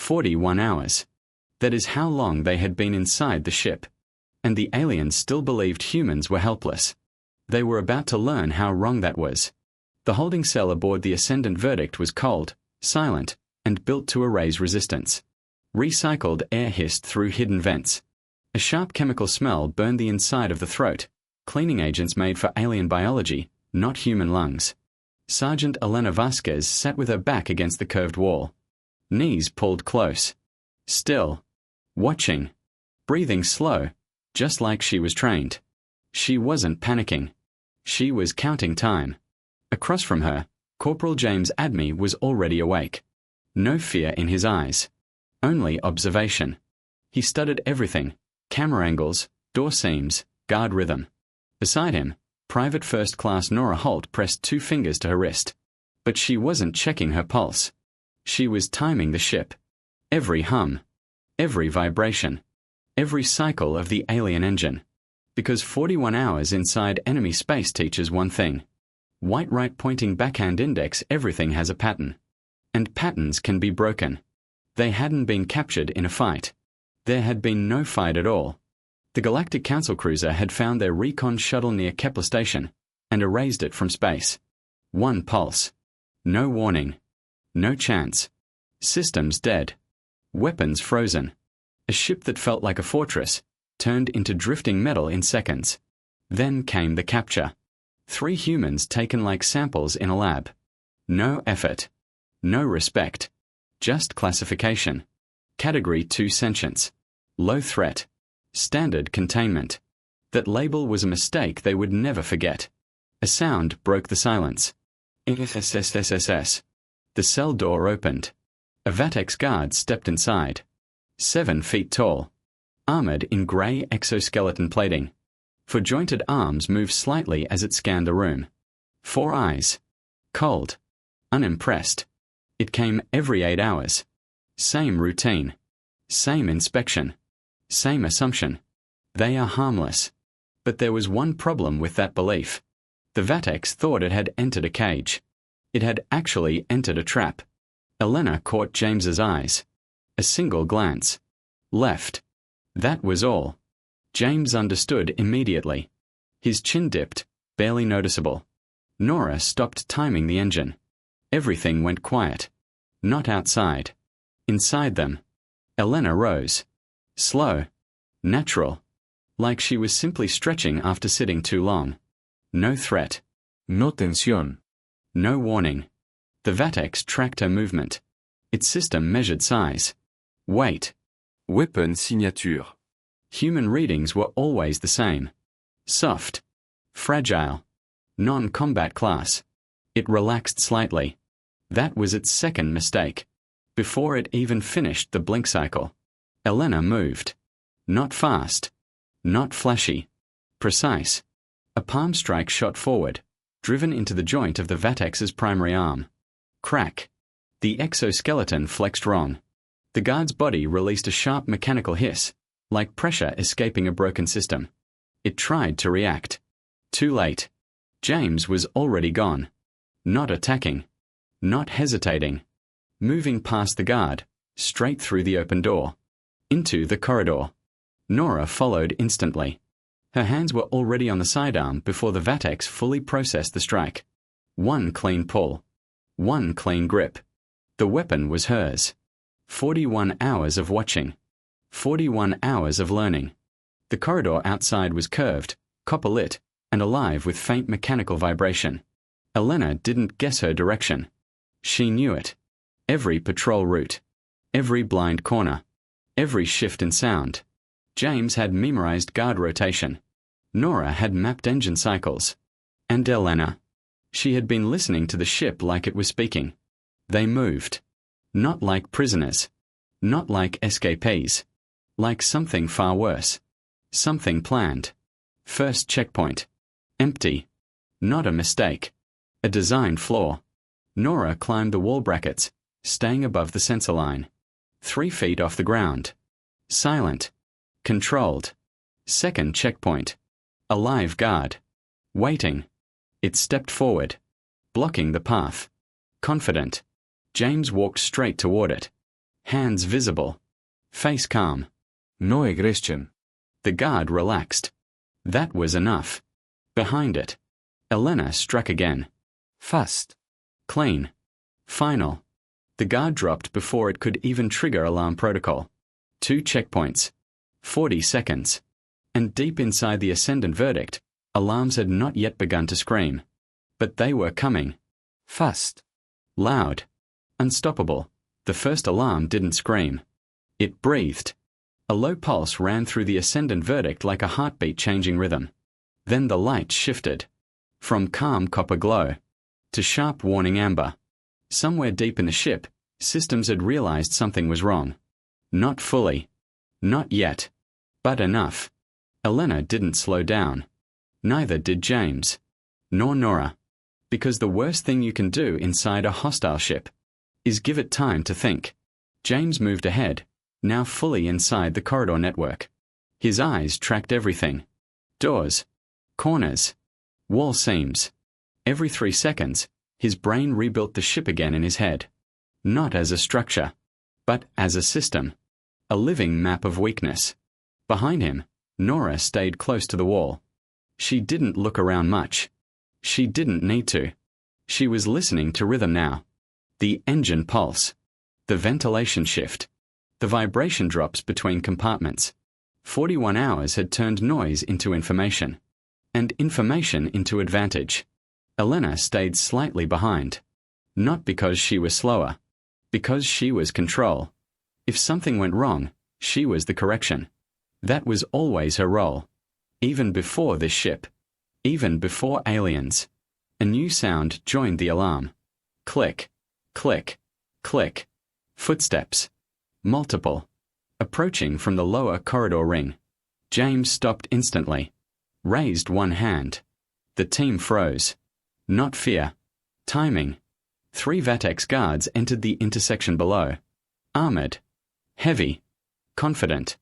41 hours. That is how long they had been inside the ship. And the aliens still believed humans were helpless. They were about to learn how wrong that was. The holding cell aboard the Ascendant Verdict was cold, silent, and built to erase resistance. Recycled air hissed through hidden vents. A sharp chemical smell burned the inside of the throat, cleaning agents made for alien biology, not human lungs. Sergeant Elena Vasquez sat with her back against the curved wall. Knees pulled close. Still. Watching. Breathing slow, just like she was trained. She wasn't panicking. She was counting time. Across from her, Corporal James Adme was already awake. No fear in his eyes. Only observation. He studied everything: camera angles, door seams, guard rhythm. Beside him, Private First Class Nora Holt pressed 2 fingers to her wrist. But she wasn't checking her pulse. She was timing the ship. Every hum. Every vibration. Every cycle of the alien engine. Because 41 hours inside enemy space teaches one thing. White right pointing backhand index, everything has a pattern. And patterns can be broken. They hadn't been captured in a fight. There had been no fight at all. The Galactic Council cruiser had found their recon shuttle near Kepler Station and erased it from space. One pulse. No warning. No chance. Systems dead. Weapons frozen. A ship that felt like a fortress turned into drifting metal in seconds. Then came the capture. 3 humans taken like samples in a lab. No effort. No respect. Just classification. Category 2 sentience. Low threat. Standard containment. That label was a mistake they would never forget. A sound broke the silence. SSSSS. The cell door opened. A Vatex guard stepped inside. 7 feet tall. Armored in grey exoskeleton plating. 4 jointed arms moved slightly as it scanned the room. 4 eyes. Cold. Unimpressed. It came every 8 hours. Same routine. Same inspection. Same assumption. They are harmless. But there was one problem with that belief. The Vatex thought it had entered a cage. It had actually entered a trap. Elena caught James's eyes. A single glance. Left. That was all. James understood immediately. His chin dipped, barely noticeable. Nora stopped timing the engine. Everything went quiet. Not outside. Inside them. Elena rose. Slow. Natural. Like she was simply stretching after sitting too long. No threat. No tensión. No warning. The Vatex tracked her movement. Its system measured size. Weight. Weapon signature. Human readings were always the same. Soft. Fragile. Non-combat class. It relaxed slightly. That was its second mistake. Before it even finished the blink cycle. Elena moved. Not fast. Not flashy. Precise. A palm strike shot forward, driven into the joint of the Vatex's primary arm. Crack. The exoskeleton flexed wrong. The guard's body released a sharp mechanical hiss, like pressure escaping a broken system. It tried to react. Too late. James was already gone. Not attacking. Not hesitating. Moving past the guard, straight through the open door. Into the corridor. Nora followed instantly. Her hands were already on the sidearm before the Vatex fully processed the strike. One clean pull. One clean grip. The weapon was hers. 41 hours of watching. 41 hours of learning. The corridor outside was curved, copper-lit, and alive with faint mechanical vibration. Elena didn't guess her direction. She knew it. Every patrol route. Every blind corner. Every shift in sound. James had memorized guard rotation. Nora had mapped engine cycles. And Elena. She had been listening to the ship like it was speaking. They moved. Not like prisoners. Not like escapees. Like something far worse. Something planned. First checkpoint. Empty. Not a mistake. A design flaw. Nora climbed the wall brackets, staying above the sensor line. 3 feet off the ground. Silent. Controlled. Second checkpoint. A live guard. Waiting. It stepped forward. Blocking the path. Confident. James walked straight toward it. Hands visible. Face calm. No aggression. The guard relaxed. That was enough. Behind it. Elena struck again. Fast. Clean. Final. The guard dropped before it could even trigger alarm protocol. 2 checkpoints. 40 seconds. And deep inside the Ascendant Verdict, alarms had not yet begun to scream. But they were coming. Fast. Loud. Unstoppable. The first alarm didn't scream. It breathed. A low pulse ran through the Ascendant Verdict like a heartbeat changing rhythm. Then the light shifted. From calm copper glow to sharp warning amber. Somewhere deep in the ship, systems had realized something was wrong. Not fully. Not yet. But enough. Elena didn't slow down. Neither did James. Nor Nora. Because the worst thing you can do inside a hostile ship is give it time to think. James moved ahead, now fully inside the corridor network. His eyes tracked everything. Doors. Corners. Wall seams. Every 3 seconds, his brain rebuilt the ship again in his head. Not as a structure, but as a system. A living map of weakness. Behind him, Nora stayed close to the wall. She didn't look around much. She didn't need to. She was listening to rhythm now. The engine pulse. The ventilation shift. The vibration drops between compartments. 41 hours had turned noise into information. And information into advantage. Elena stayed slightly behind. Not because she was slower. Because she was control. If something went wrong, she was the correction. That was always her role. Even before this ship. Even before aliens. A new sound joined the alarm. Click. Click. Click. Footsteps. Multiple. Approaching from the lower corridor ring. James stopped instantly. Raised one hand. The team froze. Not fear. Timing. 3 Vatex guards entered the intersection below. Armored. Heavy. Confident.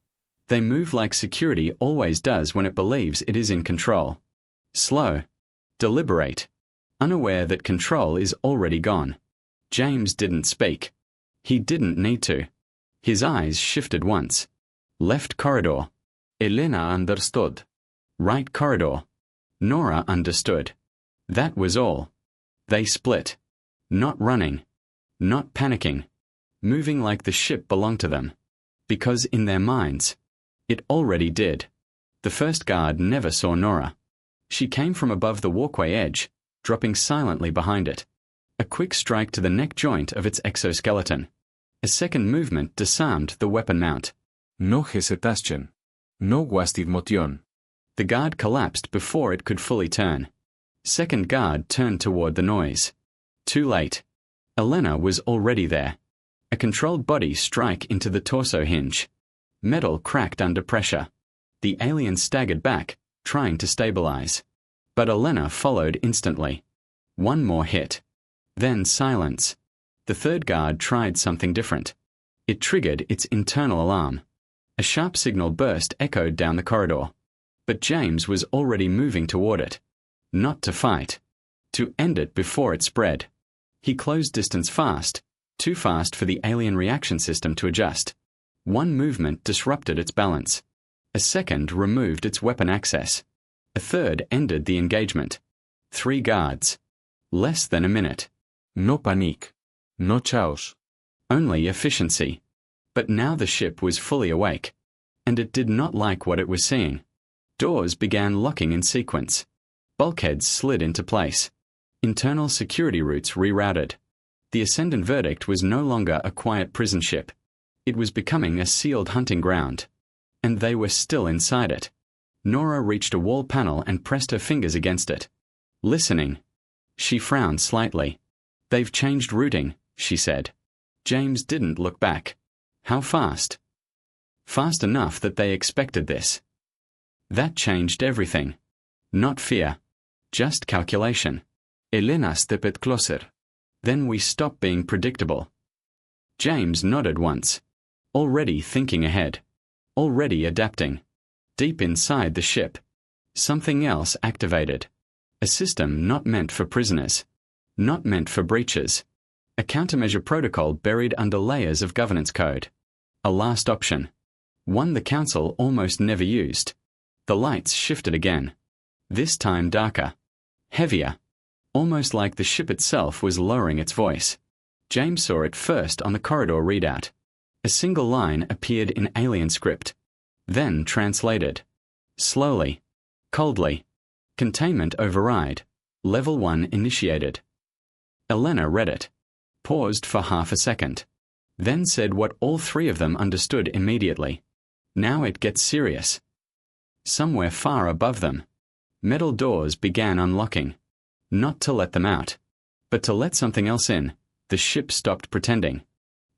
They move like security always does when it believes it is in control. Slow. Deliberate. Unaware that control is already gone. James didn't speak. He didn't need to. His eyes shifted once. Left corridor. Elena understood. Right corridor. Nora understood. That was all. They split. Not running. Not panicking. Moving like the ship belonged to them. Because in their minds, it already did. The first guard never saw Nora. She came from above the walkway edge, dropping silently behind it. A quick strike to the neck joint of its exoskeleton. A second movement disarmed the weapon mount. No hesitation. No wasted motion. The guard collapsed before it could fully turn. Second guard turned toward the noise. Too late. Elena was already there. A controlled body strike into the torso hinge. Metal cracked under pressure. The alien staggered back, trying to stabilize. But Elena followed instantly. One more hit. Then silence. The third guard tried something different. It triggered its internal alarm. A sharp signal burst echoed down the corridor. But James was already moving toward it. Not to fight. To end it before it spread. He closed distance fast, too fast for the alien reaction system to adjust. One movement disrupted its balance. A second removed its weapon access. A third ended the engagement. 3 guards. Less than a minute. No panique. No chaos. Only efficiency. But now the ship was fully awake. And it did not like what it was seeing. Doors began locking in sequence. Bulkheads slid into place. Internal security routes rerouted. The Ascendant Verdict was no longer a quiet prison ship. It was becoming a sealed hunting ground. And they were still inside it. Nora reached a wall panel and pressed her fingers against it. Listening. She frowned slightly. They've changed routing, she said. James didn't look back. How fast? Fast enough that they expected this. That changed everything. Not fear. Just calculation. Elena stepped closer. Then we stopped being predictable. James nodded once. Already thinking ahead. Already adapting. Deep inside the ship. Something else activated. A system not meant for prisoners. Not meant for breaches. A countermeasure protocol buried under layers of governance code. A last option. One the Council almost never used. The lights shifted again. This time darker. Heavier. Almost like the ship itself was lowering its voice. James saw it first on the corridor readout. A single line appeared in alien script. Then translated. Slowly. Coldly. Containment override. Level 1 initiated. Elena read it. Paused for half a second. Then said what all three of them understood immediately. Now it gets serious. Somewhere far above them. Metal doors began unlocking. Not to let them out, but to let something else in. The ship stopped pretending.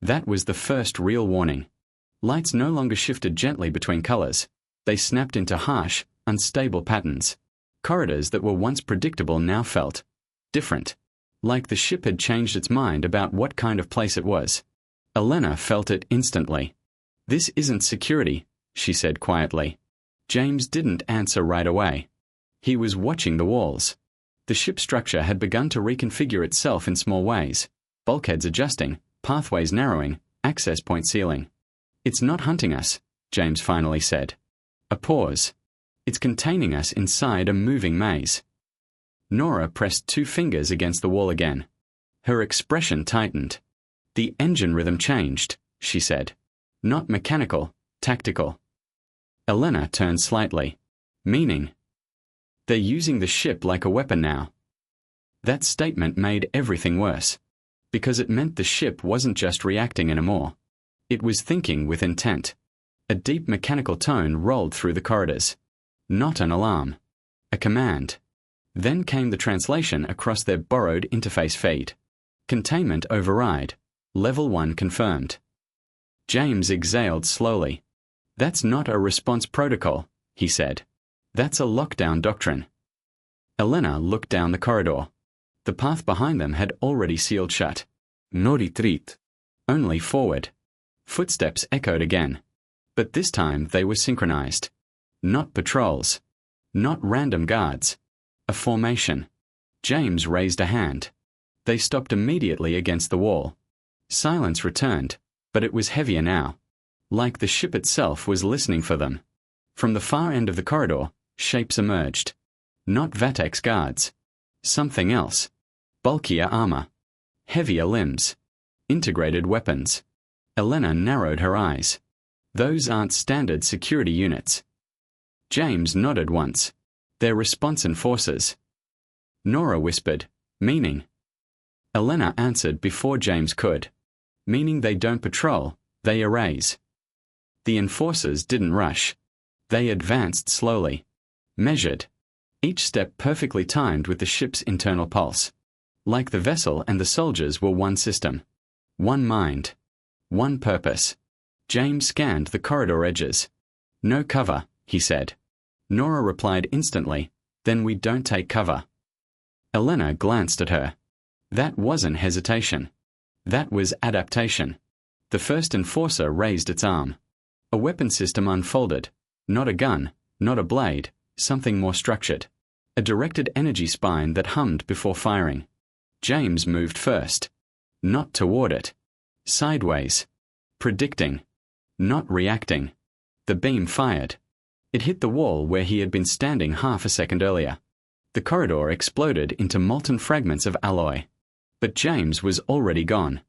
That was the first real warning. Lights no longer shifted gently between colors. They snapped into harsh, unstable patterns. Corridors that were once predictable now felt different. Like the ship had changed its mind about what kind of place it was. Elena felt it instantly. "This isn't security," she said quietly. James didn't answer right away. He was watching the walls. The ship structure had begun to reconfigure itself in small ways. Bulkheads adjusting, pathways narrowing, access point sealing. "It's not hunting us," James finally said. A pause. "It's containing us inside a moving maze." Nora pressed 2 fingers against the wall again. Her expression tightened. "The engine rhythm changed," she said. "Not mechanical, tactical." Elena turned slightly. "Meaning?" "They're using the ship like a weapon now." That statement made everything worse. Because it meant the ship wasn't just reacting anymore. It was thinking with intent. A deep mechanical tone rolled through the corridors. Not an alarm. A command. Then came the translation across their borrowed interface feed. Containment override. Level 1 confirmed. James exhaled slowly. "That's not a response protocol," he said. "That's a lockdown doctrine." Elena looked down the corridor. The path behind them had already sealed shut. No retreat. Only forward. Footsteps echoed again. But this time they were synchronized. Not patrols. Not random guards. A formation. James raised a hand. They stopped immediately against the wall. Silence returned, but it was heavier now. Like the ship itself was listening for them. From the far end of the corridor, shapes emerged. Not Vatex guards. Something else. Bulkier armor. Heavier limbs. Integrated weapons. Elena narrowed her eyes. "Those aren't standard security units." James nodded once. "They're response enforcers." Nora whispered, "Meaning?" Elena answered before James could. "Meaning they don't patrol, they erase." The enforcers didn't rush. They advanced slowly. Measured. Each step perfectly timed with the ship's internal pulse. Like the vessel and the soldiers were one system. One mind. One purpose. James scanned the corridor edges. "No cover," he said. Nora replied instantly, "Then we don't take cover." Elena glanced at her. That wasn't hesitation. That was adaptation. The first enforcer raised its arm. A weapon system unfolded. Not a gun, not a blade, something more structured. A directed energy spine that hummed before firing. James moved first. Not toward it. Sideways. Predicting. Not reacting. The beam fired. It hit the wall where he had been standing half a second earlier. The corridor exploded into molten fragments of alloy. But James was already gone.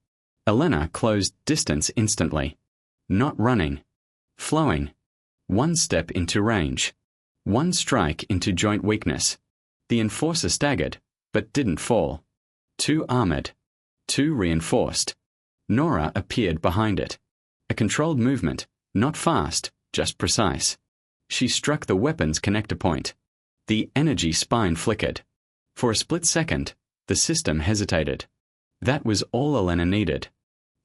Elena closed distance instantly. Not running. Flowing. One step into range. One strike into joint weakness. The enforcer staggered, but didn't fall. Too armored. Too reinforced. Nora appeared behind it. A controlled movement, not fast, just precise. She struck the weapon's connector point. The energy spine flickered. For a split second, the system hesitated. That was all Elena needed.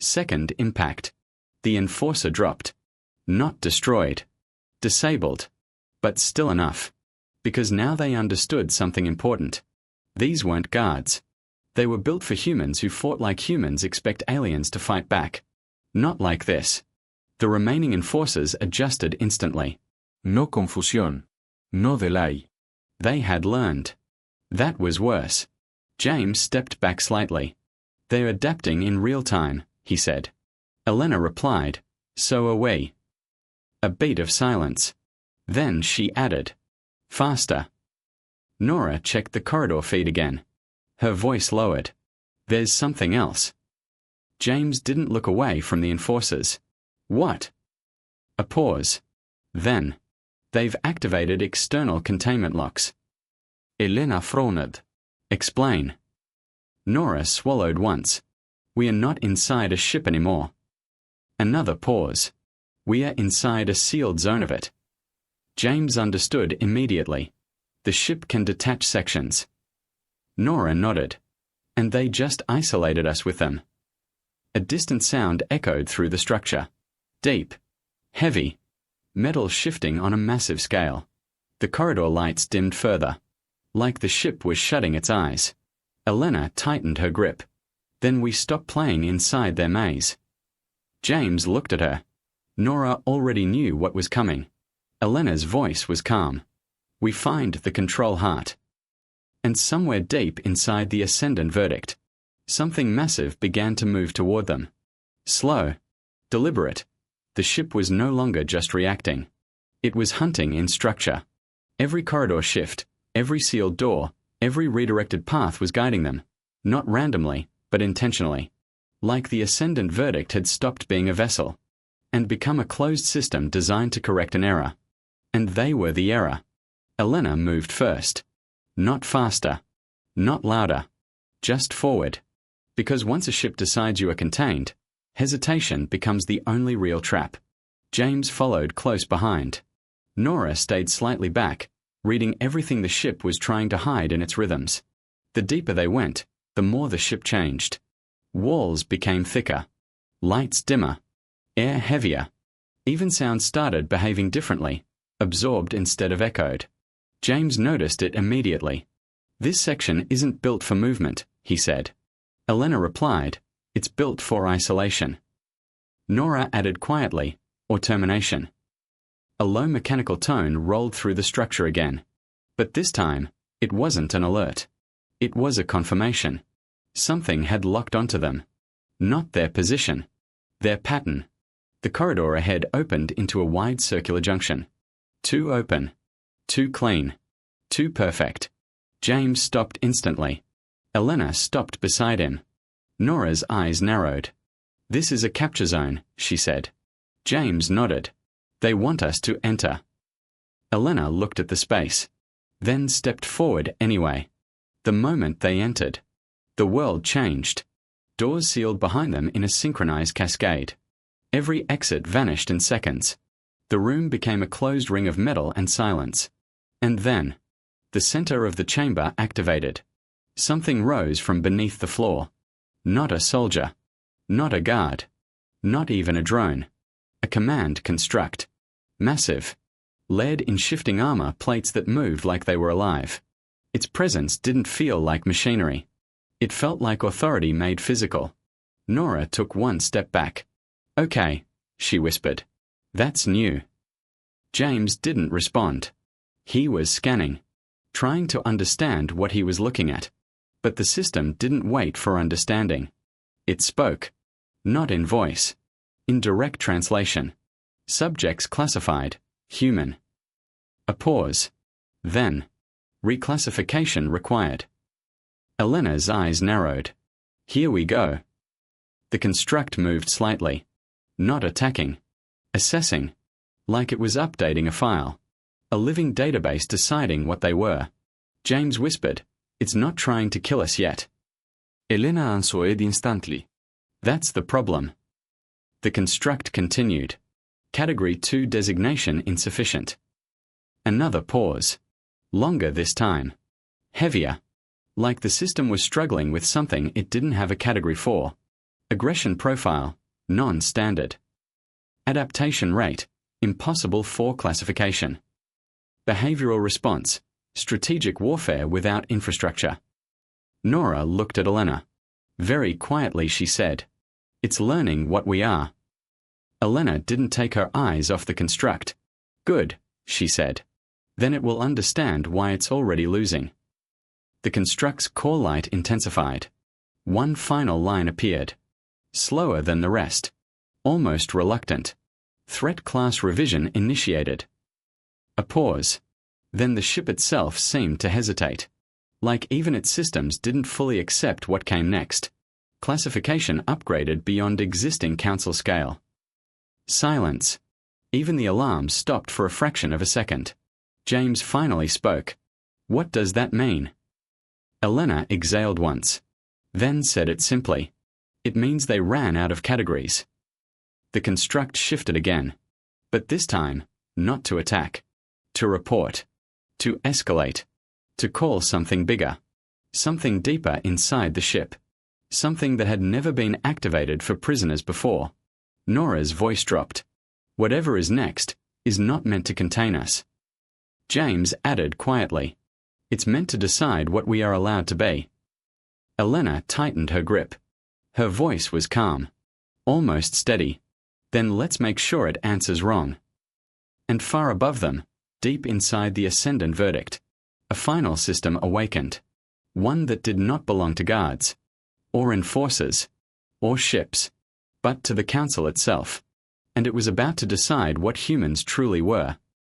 Second impact. The enforcer dropped. Not destroyed. Disabled. But still enough. Because now they understood something important. These weren't guards. They were built for humans who fought like humans expect aliens to fight back. Not like this. The remaining enforcers adjusted instantly. No confusión. No delay. They had learned. That was worse. James stepped back slightly. They're adapting in real time, he said. Elena replied, so are we. A beat of silence. Then she added, faster. Nora checked the corridor feed again. Her voice lowered. There's something else. James didn't look away from the enforcers. What? A pause. Then, they've activated external containment locks. Elena frowned. Explain. Nora swallowed once. We are not inside a ship anymore. Another pause. We are inside a sealed zone of it. James understood immediately. The ship can detach sections. Nora nodded. And they just isolated us with them. A distant sound echoed through the structure. Deep. Heavy. Metal shifting on a massive scale. The corridor lights dimmed further. Like the ship was shutting its eyes. Elena tightened her grip. Then we stopped playing inside their maze. James looked at her. Nora already knew what was coming. Elena's voice was calm. We find the control heart. And somewhere deep inside the ascendant verdict, something massive began to move toward them. Slow. Deliberate. The ship was no longer just reacting. It was hunting in structure. Every corridor shift, every sealed door, every redirected path was guiding them. Not randomly, but intentionally. Like the ascendant verdict had stopped being a vessel and become a closed system designed to correct an error. And they were the error. Elena moved first. Not faster. Not louder. Just forward. Because once a ship decides you are contained, hesitation becomes the only real trap. James followed close behind. Nora stayed slightly back, reading everything the ship was trying to hide in its rhythms. The deeper they went, the more the ship changed. Walls became thicker. Lights dimmer. Air heavier. Even sounds started behaving differently, absorbed instead of echoed. James noticed it immediately. This section isn't built for movement, he said. Elena replied, it's built for isolation. Nora added quietly, or termination. A low mechanical tone rolled through the structure again. But this time, it wasn't an alert. It was a confirmation. Something had locked onto them. Not their position. Their pattern. The corridor ahead opened into a wide circular junction. Too open. Too clean. Too perfect. James stopped instantly. Elena stopped beside him. Nora's eyes narrowed. This is a capture zone, she said. James nodded. They want us to enter. Elena looked at the space, then stepped forward anyway. The moment they entered, the world changed. Doors sealed behind them in a synchronized cascade. Every exit vanished in seconds. The room became a closed ring of metal and silence. And then, the center of the chamber activated. Something rose from beneath the floor. Not a soldier. Not a guard. Not even a drone. A command construct. Massive. Led in shifting armor plates that moved like they were alive. Its presence didn't feel like machinery. It felt like authority made physical. Nora took one step back. Okay, she whispered. That's new. James didn't respond. He was scanning, trying to understand what he was looking at. But the system didn't wait for understanding. It spoke. Not in voice. In direct translation. Subjects classified. Human. A pause. Then. Reclassification required. Elena's eyes narrowed. Here we go. The construct moved slightly. Not attacking. Assessing. Like it was updating a file. A living database deciding what they were. James whispered, it's not trying to kill us yet. Elena answered instantly. That's the problem. The construct continued. Category 2 designation insufficient. Another pause. Longer this time. Heavier. Like the system was struggling with something it didn't have a category for. Aggression profile, non-standard. Adaptation rate, impossible for classification. Behavioral response, strategic warfare without infrastructure. Nora looked at Elena. Very quietly she said, it's learning what we are. Elena didn't take her eyes off the construct. Good, she said. Then it will understand why it's already losing. The construct's core light intensified. One final line appeared. Slower than the rest. Almost reluctant. Threat class revision initiated. A pause. Then the ship itself seemed to hesitate. Like even its systems didn't fully accept what came next. Classification upgraded beyond existing council scale. Silence. Even the alarm stopped for a fraction of a second. James finally spoke. What does that mean? Elena exhaled once. Then said it simply. It means they ran out of categories. The construct shifted again. But this time, not to attack. To report. To escalate. To call something bigger. Something deeper inside the ship. Something that had never been activated for prisoners before. Nora's voice dropped. Whatever is next is not meant to contain us. James added quietly. It's meant to decide what we are allowed to be. Elena tightened her grip. Her voice was calm. Almost steady. Then let's make sure it answers wrong. And far above them, deep inside the Ascendant verdict, a final system awakened. One that did not belong to guards, or enforcers, or ships, but to the Council itself. And it was about to decide what humans truly were.